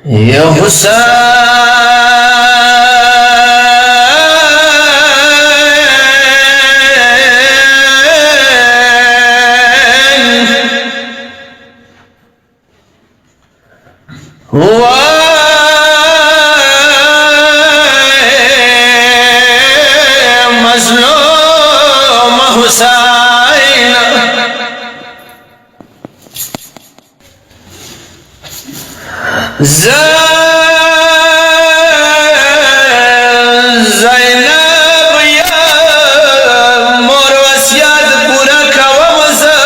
يا حسين هو مظلوم حسين زینب یا مور وصیت پورا کوم زه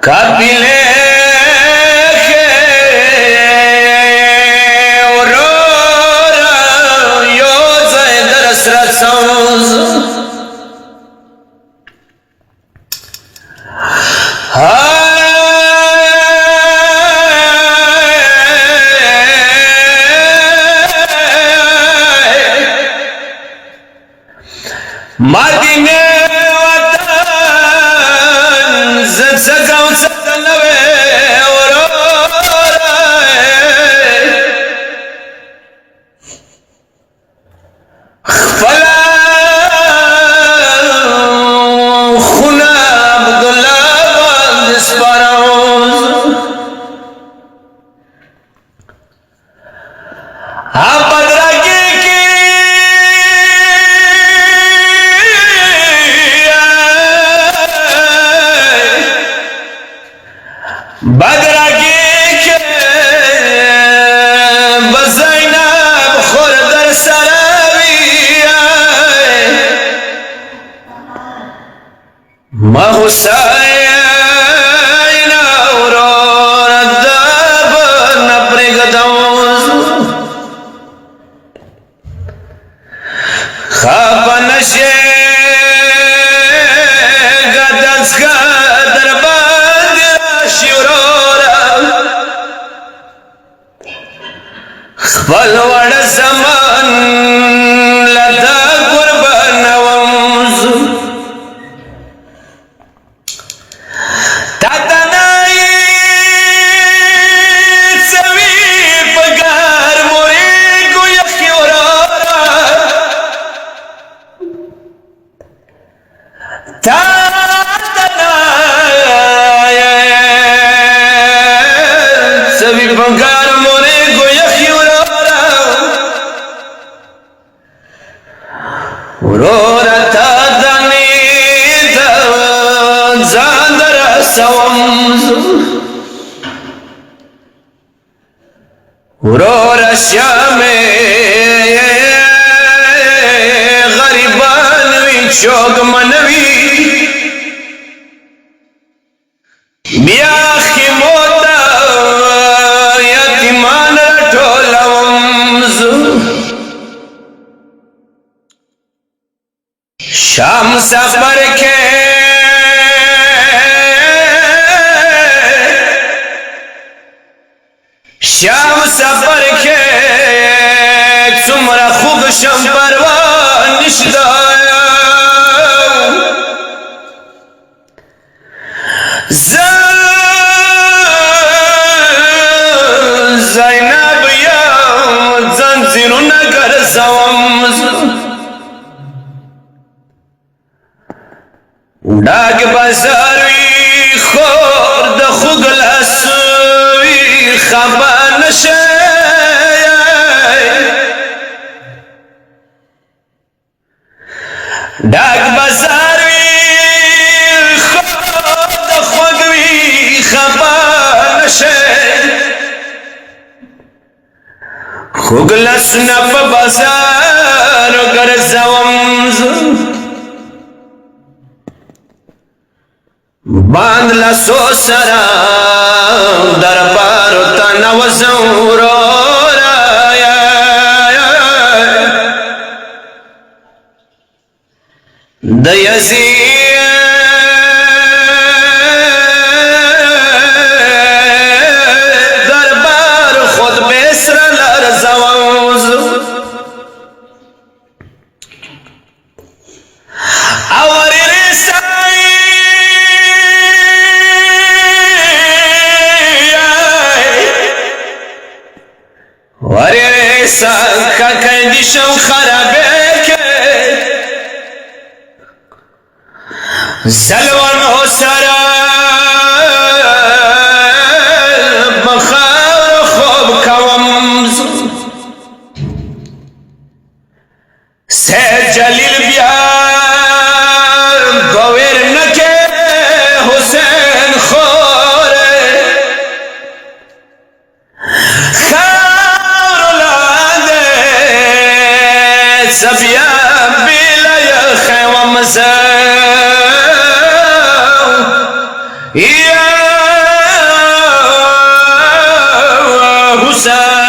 قبیله ورور یو ځای در سره څوم مدینه وطن زد سگم سدلوه خفلا خونه عبدالله باند سپارم بدرگی که بزینب خور در سروی ما حسین اورور دب نپرگدوز خواب نشه گدنسکا در بند شیورورا خپل وړ زمان لدا قربان ومز تاتنای سوي پګار مورې کو یخورا تاتنای سوي پګار مورې کو یخورا ورورا تا دنی دا ځان در سوم ورورا شام غریبان وی چوک منوی بیا خیموتا یتیمان ټولوم شام سفر کے شام سفر کے څومره خوب شم پروا نشدا زینب یا زنجیرونه ګرځوم ډاګ بازار وی خور د خوګلاس وی خبر نشه ډاګ بازار وی خور د خوګ وی خبر نشه خوګلاس نه په بازار ګرځوم باند لسو سرا دربار تنوزم رورا د یزید دربار خود بسر لرزوز اوری رسائی زلون حسرا مخار خوب کومز سے جلیل بیان گویر نکے حسین خورے خار لادے سبیا بیلی خیوم سے يا حسين